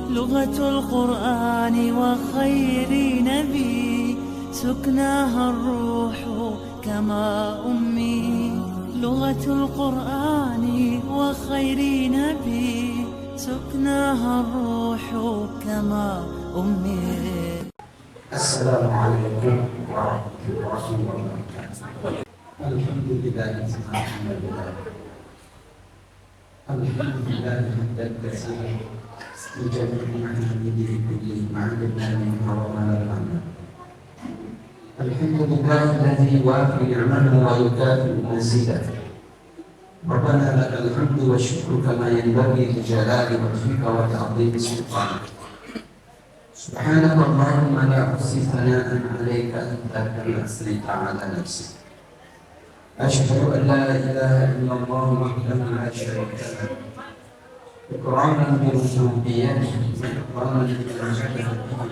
لغة القرآن وخير نبي سكناها الروح كما أمي لغة القرآن وخير نبي سكناها الروح كما أمي. السلام عليكم ورحمة الله وبركاته. الحمد لله الحمد لله حمدا كثيرا بجميع محامده كله ما علمنا منه وما لم نعلم. الحمد لله الذي يوافي نعمه ويكافئ مزيده. ربنا لك الحمد والشكر كما ينبغي لجلال وجهك وتعظيم سلطانك. سبحانك اللهم لا أحصي ثناء عليك أنت كما أثنيت على نفسك. أشهد أن لا إله إلا الله وحده لا شريك له إكراما بربوبيته وإكراما بمن جعل به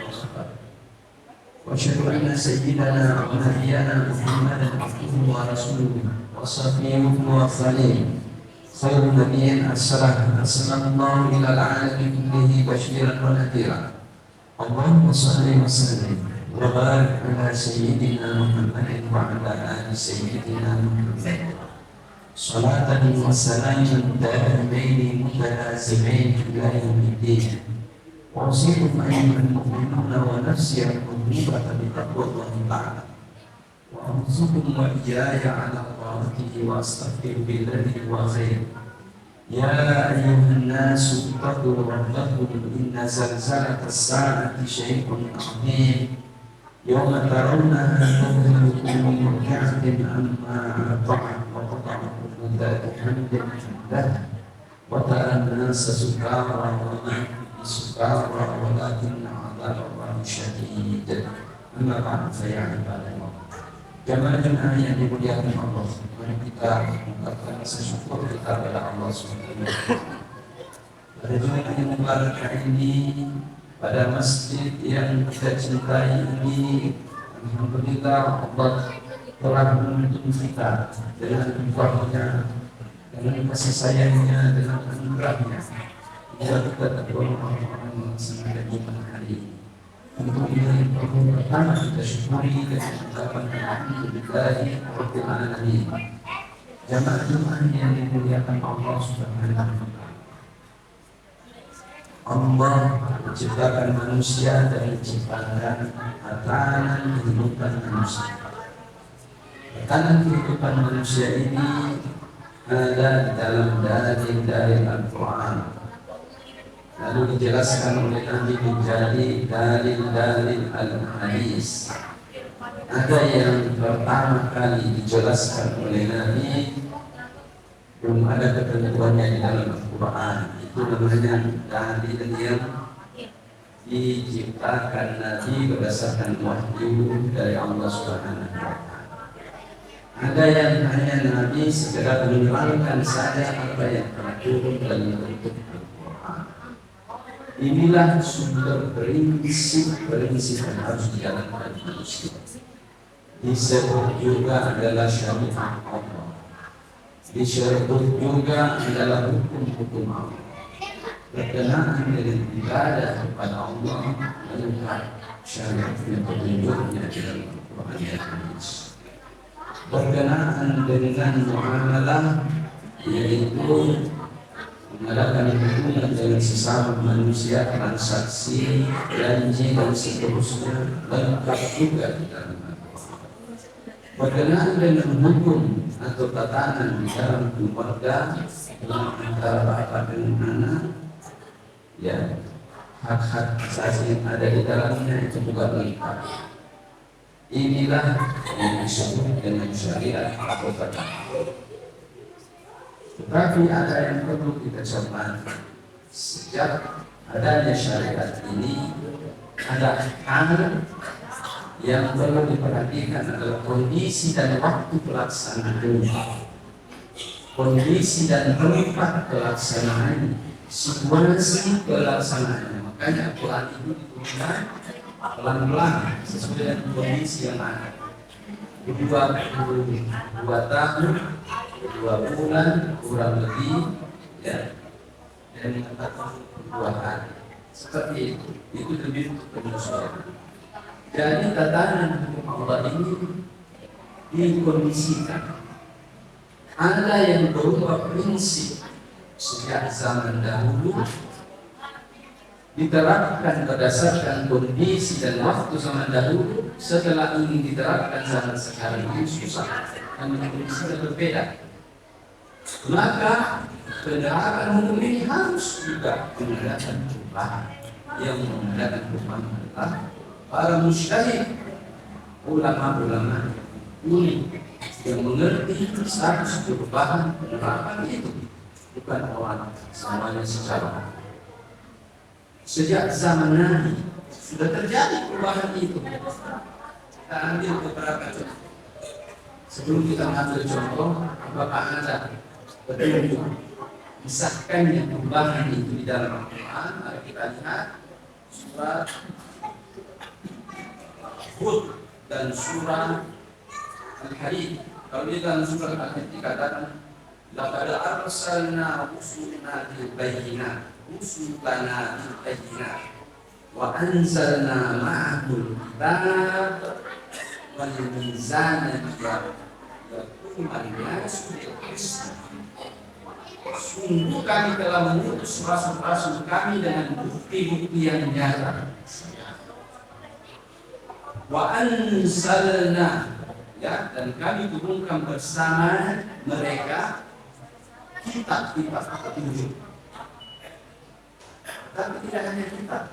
وصفه. وأشهد أن سيدنا ونبينا محمدا عبده ورسوله وصفيه وخليله خير نبي أرسله الله إلى العالم كله بشيرا ونذيرا. اللهم صل وسلم وبارك على سيدنا محمد وعلى آل سيدنا محمد صلاة وسلاما دائمين متلازمين إلى يوم الدين. وأوصيكم أيها المؤمنون ونفسي المذنبة بتقوى الله تعالى، وأوصيكم وإياي على طاعته وأستغفر بالذي هو خير. يا أيها الناس اتقوا ربكم إن زلزلة الساعة شيء عظيم يوم ترونها تذهل كل مرضعة عما أرضعت وتضع كل ذات حمل حملها وترى الناس سكارى وما هم بسكارى ولكن عذاب الله شديد. أما بعد فيا عباد الله، jamaah yang dimuliakan Allah, mari kita mengucapkan rasa syukur kita kepada Allah Subhanahu wa taala. Pada Jumat yang mubarak ini, pada masjid yang kita cintai ini, alhamdulillah Allah telah menuntun kita dengan infaknya, dengan kasih sayangnya, dengan anugerahnya. Hingga kita tergolong orang-orang yang melaksanakan ibadah hari ini. Untuk ini pertama kita syukuri dengan ucapan alhamdulillahi rabbil alamin. Jamaah yang dimuliakan Allah Subhanahu wa taala. Allah menciptakan manusia dari ciptaan tatanan kehidupan manusia. Tatanan kehidupan manusia ini ada di dalam dalil Al-Quran. Lalu dijelaskan oleh Nabi menjadi dalil-dalil al-hadis. Ada yang pertama kali dijelaskan oleh Nabi, belum ada ketentuannya di dalam Al-Quran. Itu namanya dalil yang diciptakan Nabi berdasarkan wahyu dari Allah Subhanahu wa taala. Ada yang hanya Nabi segera menerangkan saja apa yang telah turun dalam bentuk Al-Quran. Inilah sumber prinsip yang harus dijalankan manusia. Disebut juga adalah syariat Allah. Disebut juga adalah hukum-hukum Allah. Berkenaan dengan ibadah kepada Allah menengah syariatnya petunjuknya di dalam Al-Quran dan Hadis. Berkenaan dengan muamalah, yaitu mengadakan hubungan dengan sesama manusia, transaksi, janji dan seterusnya, lengkap juga di dalam Al-Quran. Berkenaan dengan hukum atau tatanan di dalam keluarga antara bapak dengan anak, ya, hak-hak asasi yang ada di dalamnya itu juga lengkap. Inilah yang disebut dengan syariat atau tatanan. Tetapi ada yang perlu kita cermati. Sejak adanya syariat ini, ada hal yang perlu diperhatikan adalah kondisi dan waktu pelaksanaannya. Kondisi dan tempat pelaksanaan, situasi pelaksanaannya. Makanya Al-Quran itu diturunkan pelan-pelan sesuai dengan kondisi yang ada. 2 tahun 2 bulan kurang lebih, ya, dan mengatakan 2 hari Seperti itu lebih penyesuaian. Jadi tatanan hukum Allah ini dikondisikan. Ada yang berupa prinsip sejak zaman dahulu diterapkan berdasarkan kondisi dan waktu zaman dahulu. Setelah ini diterapkan zaman sekarang ini susah dan kondisinya berbeda. Maka penerapan hukum ini harus juga menggunakan perubahan. Yang menggunakan perubahan adalah para mujtahid, ulama-ulama ini yang mengerti status perubahan penerapan itu, bukan orang semuanya secara. Sejak zaman Nabi sudah terjadi perubahan itu. Kita ambil beberapa contoh. Sebelum kita ambil contoh, apakah ada petunjuk disahkannya perubahan itu di dalam Al-Quran? Mari kita lihat surat Hud dan surah Al-Hadid. Kalau di dalam surah Al-Hadid dikatakan, laqad arsalna rusulana bil bayyinat wa anzalna ma'ahul kitab wal mizana yaquman nasu bil qist. Sungguh kami telah mengutus rasul-rasul kami dengan bukti-bukti yang nyata. Wa anzalna, ya, dan kami turunkan bersama mereka kitab-kitab petunjuk. Tapi tidak hanya kitab.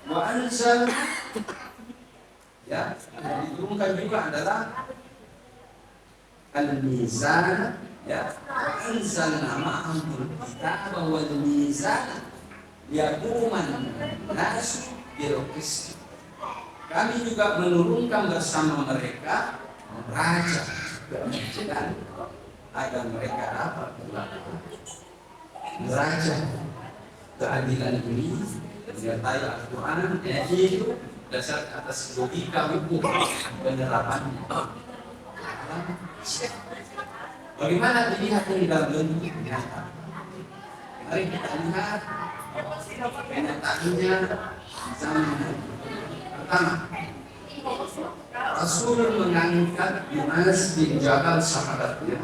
Wa anzal, ya, yang diturunkan juga adalah al-mizan, ya, anzalna ma'ahul kitab wal mizan yaquman nasu bil qist. Kami juga menurunkan bersama mereka raja dan agar mereka dapat raja keadilan ini menyertai Al-Quran, yaitu dasar atas logika hukum penerapannya. Bagaimana dilihat ini dalam bentuk nyata? Mari kita lihat kenyataannya zaman pertama. Rasul mengangkat Muaz bin Jabal sahabatnya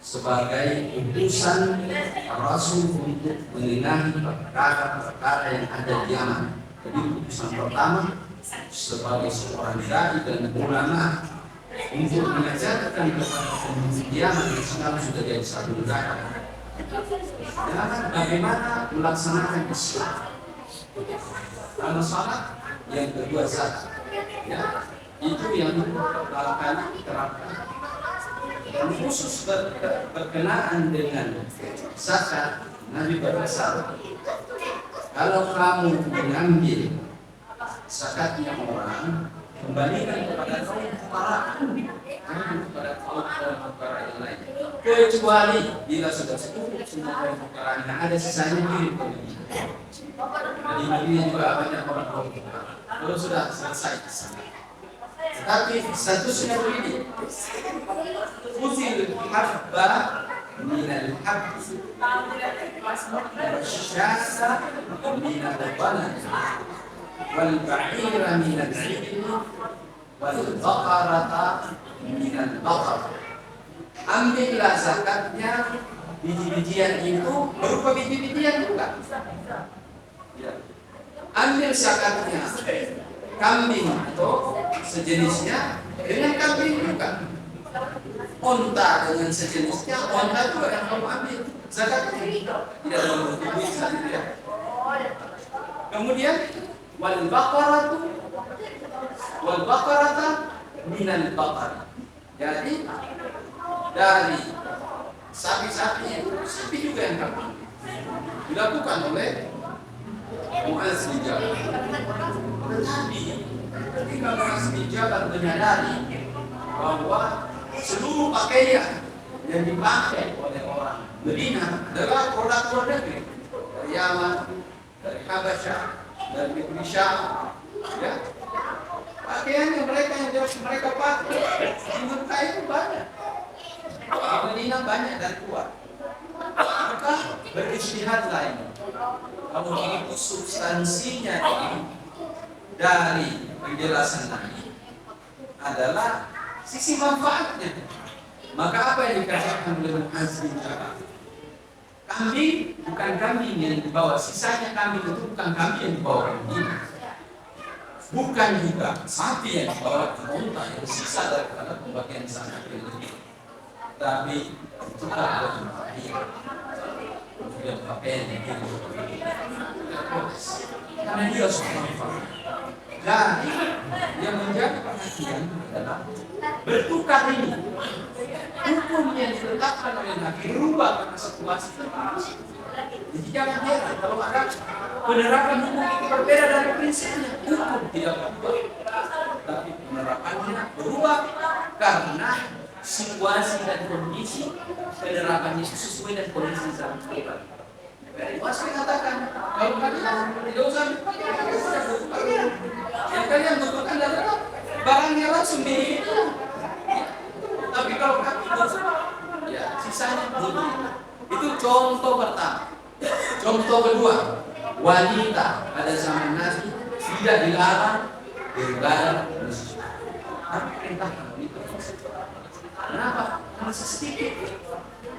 sebagai utusan Rasul untuk menengahi perkara-perkara yang ada di Yaman. Jadi utusan pertama sebagai seorang dai dan ulama untuk mengajarkan kepada penduduk Yaman yang sekarang sudah jadi satu negara bagaimana melaksanakan Islam. Karena salat, yang kedua zakat, ya, itu yang akan diterapkan. Dan khusus berkenaan dengan zakat, Nabi berpesan, kalau kamu mengambil zakatnya orang, kembalikan kepada kaum fuqara, jangan kepada kaum fuqara yang lain. Kecuali bila sudah cukup semua kaum fuqara yang ada sisanya kirim ke Madinah. Jadi Madinah juga banyak orang kaum fuqara. Kalau sudah selesai, tetapi statusnya begini, usil habba minal habbi wasyasa minal balad wal ba'ira minal ilmi wal baqarata minal baqar. Ambillah zakatnya biji-bijian itu berupa biji-bijian juga. Ambil zakatnya kambing atau sejenisnya dengan kambing juga. Onta dengan sejenisnya, onta juga yang kamu ambil zakatnya. Tidak dalam bentuk duit saja. Kemudian wal baqarata minal baqar. Jadi dari sapi-sapi itu sapi juga yang kamu dilakukan oleh Muaz bin Jabal. Tetapi ketika Muaz bin Jabal menyadari bahwa seluruh pakaian yang dipakai oleh orang Madinah adalah produk luar negeri, dari Yaman, dari Habasyah, dari negeri Syam, ya. Pakaian yang mereka pakai di Mekah itu banyak, di Madinah banyak dan kuat. Maka berijtihad lain. Kalau begitu substansinya dari penjelasan tadi adalah sisi manfaatnya. Maka apa yang dikatakan oleh Mu'azzin Jabal? Kambing bukan kambing yang dibawa, sisanya kambing itu bukan kambing yang dibawa kambing. Bukan juga sapi yang dibawa ke unta yang sisa daripada pembagian sana ini. Tapi itu adalah kemudian pakaian yang karena dia seorang manfaat. Dan yang menjadi perhatian adalah bertukar ini. Hukum yang ditetapkan oleh Nabi berubah karena situasi terbatas. Jadi jangan heran kalau ada penerapan hukum itu berbeda dari prinsipnya. Hukum tidak berubah, tapi penerapannya berubah karena situasi dan kondisi penerapannya sesuai dengan kondisi zaman sekarang. Masih katakan kalau kalian tidak usah yang kalian butuhkan adalah barangnya langsung di. Tapi kalau kami ya sisanya butuh. Itu contoh pertama. Contoh kedua, wanita pada zaman Nabi tidak dilarang beribadah masjid. Tapi perintah wanita. Kenapa? Karena sedikit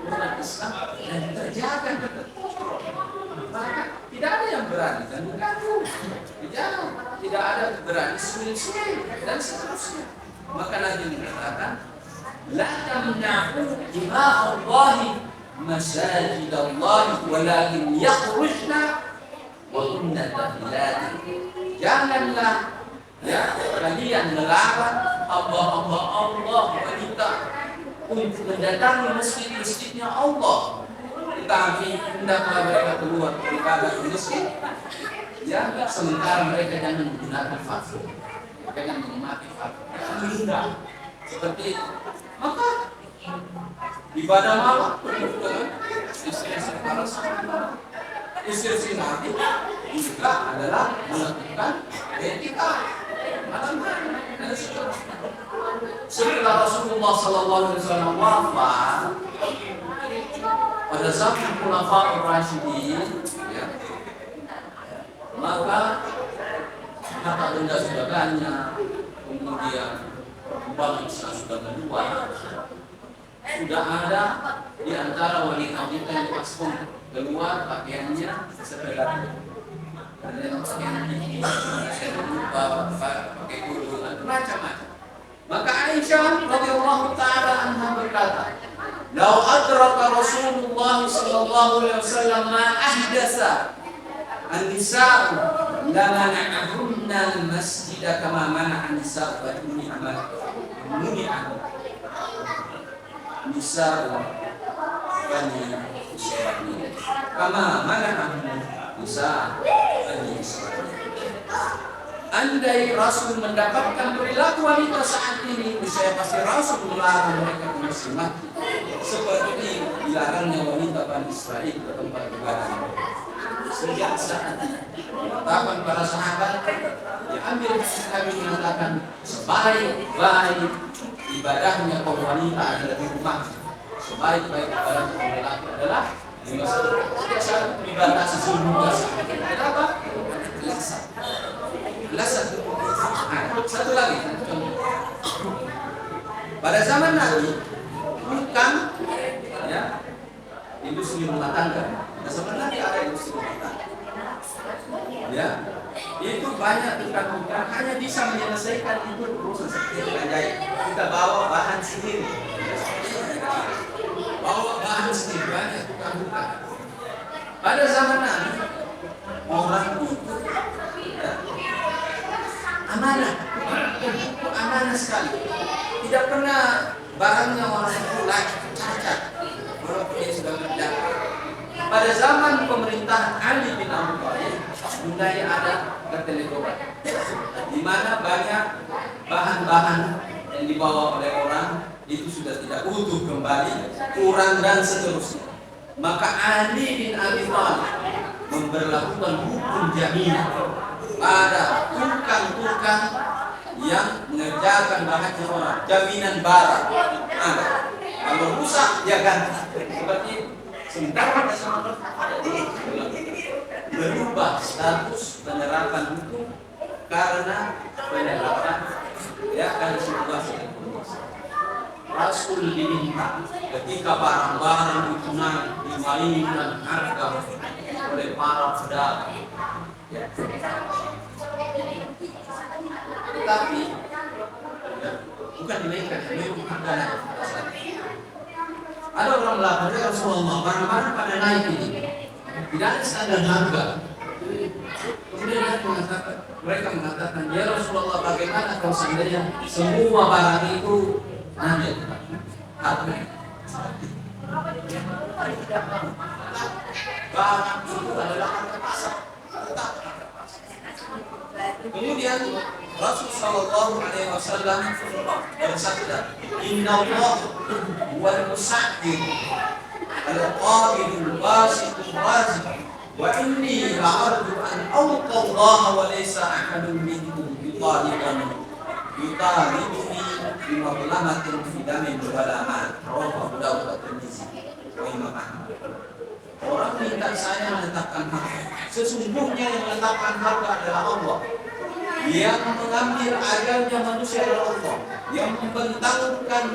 umat Islam dan terjaga. Maka tidak ada yang berani dan mengganggu. Tidak ada berani sulit-sulit dan seterusnya. Maka Nabi mengatakan, la tamna'u ima'allahi masajidallahi walakin yakhrujna wa kunna tahilati. Janganlah ya kalian melarang Allah wanita untuk mendatangi masjid-masjidnya Allah, tetapi hendaklah mereka keluar beribadah di masjid ya sementara mereka jangan menggunakan fardu, jangan memakai fardu, menunda seperti itu. Maka ibadah malam istri-istri para sahabat, istri-istri Nabi juga adalah melakukan etika malam hari dan seterusnya. Setelah Rasulullah SAW wafat pada zaman Khulafaur Rasyidin, ya, maka harta benda sudah banyak, kemudian uang sudah meluas, sudah ada di antara wanita-wanita yang paspon keluar pakaiannya sekedar pakaian ini, pakai kurungan macam-macam. Maka Aisyah radhiyallahu taala anha berkata, "Lau adraka Rasulullah sallallahu alaihi wasallam ma ahdasa an-nisa'u lamana'ahunna al-masjid kama mana'a an-nisa'u wa muni'a nisa'u bani Israil kama mana'a nisa'u bani Israil." Andai Rasul mendapatkan perilaku wanita saat ini, saya pasti Rasul melarang mereka masih mati seperti dilarangnya wanita Bani Israil ke tempat ibadah. Sejak saat penetapan para sahabat diambil kami mengatakan sebaik-baik ibadahnya kaum wanita adalah di rumah, sebaik-baik ibadah kaum lelaki adalah di masjid. Sejak saat dibatasi sehingga kenapa? Satu lagi, pada zaman Nabi bukan ya industri rumah tangga. Pada zaman Nabi ada industri rumah tangga. Ya, itu banyak tukang-tukang hanya bisa menyelesaikan itu urusan seperti jahit. Kita bawa bahan sendiri, banyak tukang-tukang. Pada zaman Nabi orang itu amanah sekali, tidak pernah barangnya orang itu cacat walaupun dia sudah berdakwah. Pada zaman pemerintahan Ali bin Abi Thalib mulai ada ketelekoman di mana banyak bahan-bahan yang dibawa oleh orang itu sudah tidak utuh kembali, kurang dan seterusnya. Maka Ali bin Abi Thalib memberlakukan hukum jaminan pada tukang-tukang yang mengerjakan bahannya orang, jaminan barang. Kalau rusak dia ganti. Seperti sementara pada zaman berubah status penerapan hukum karena penerapan karena situasi ekonomi. Rasul diminta ketika barang-barang itu dimainkan harga oleh para pedagang. Tetapi bukan dinaikkan, memang harga naik. Ada orang melakukan, ya Rasulullah, barang-barang pada naik ini, tidak ada standar harga. Kemudian mereka mengatakan, ya Rasulullah, bagaimana kalau seandainya semua barang itu naik harga? Barang itu adalah harga pasar. Kemudian Rasul Shallallahu Alaihi Wasallam bersabda, Inna Allah wal musa'ir al-qaidul basidul razik wa inni la'arju an awqa Allah wa laysa ahadun minkum yutalibuni bimablamatin fi damin walaman rawahu Dawud at-Tirmidzi wa Imam Ahmad. Orang minta saya menetapkan harga. Sesungguhnya yang menetapkan harga adalah Allah. Yang mengambil ajalnya manusia adalah Allah. Yang membentangkan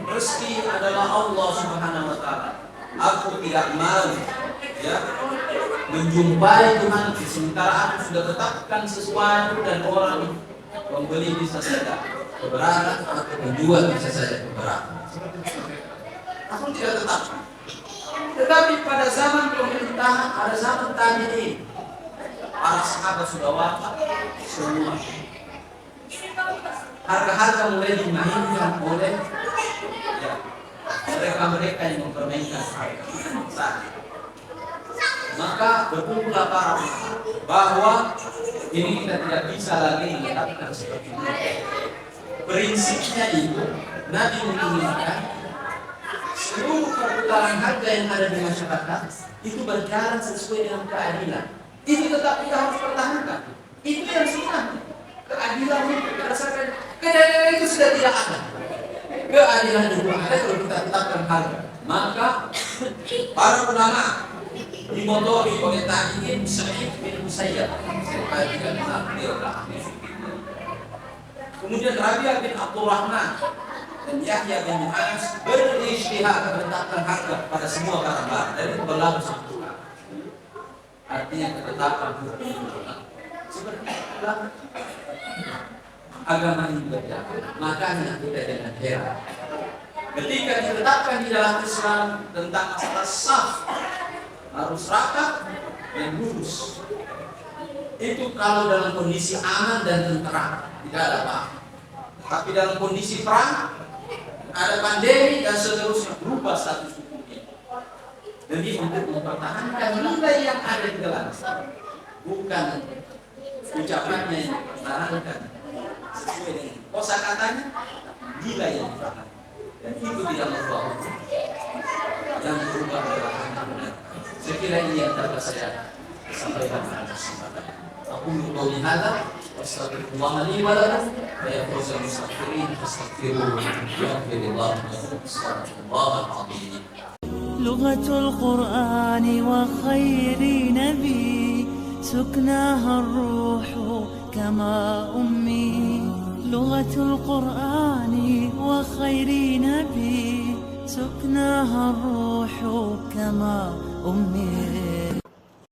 rezeki adalah Allah Subhanahu wa taala. Aku tidak mau menjumpai Tuhan sementara aku sudah tetapkan sesuatu dan orang membeli bisa saja keberatan atau menjual bisa saja keberatan. Aku tidak tetapkan. Tetapi pada zaman pemerintahan, pada zaman tabi'in, para sahabat sudah wafat semua. Harga-harga mulai dimainkan oleh mereka-mereka yang mempermainkan harga. Maka berkumpullah para bahwa ini kita tidak bisa lagi menetapkan seperti ini. Prinsipnya itu Nabi menginginkan seluruh perputaran harga yang ada di masyarakat itu berjalan sesuai dengan keadilan. Itu tetap kita harus pertahankan. Itu yang sunnah. Keadilan itu berdasarkan keadilan itu sudah tidak ada. Keadilan itu ada kalau kita tetapkan harga. Maka para ulama dimotori oleh tabi'in Sa'id bin Musayyab. Kemudian Rabi'ah bin Abdurrahman dan Yahya bin Mu'adz berijtihad menetapkan harga pada semua barang-barang dan itu berlaku sampai sekarang. Artinya ketetapan hukum seperti itulah agama ini berjalan. Makanya kita jangan heran ketika ditetapkan di dalam Islam tentang masalah saf harus rapat dan lurus. Itu kalau dalam kondisi aman dan tentram tidak ada apa-apa. Tapi dalam kondisi perang ada pandemi dan seterusnya berubah status hukumnya. Jadi untuk mempertahankan nilai yang ada di dalam bukan ucapannya yang dipertahankan sesuai dengan kosakatanya, nilai yang dipertahankan. Dan itu tidak membawa yang berubah adalah hanya sekiranya ini yang dapat saya sampaikan pada kesempatan. Aku mengulangi hal Astagfirullah li wa lakum wa yaghfirul mustaghfirin fastaghfiruhu yaghfirullahu lakum astaghfirullahal azim. لغة القرآن وخير نبي سكناها الروح كما أمي لغة القرآن وخير نبي سكناها الروح كما أمي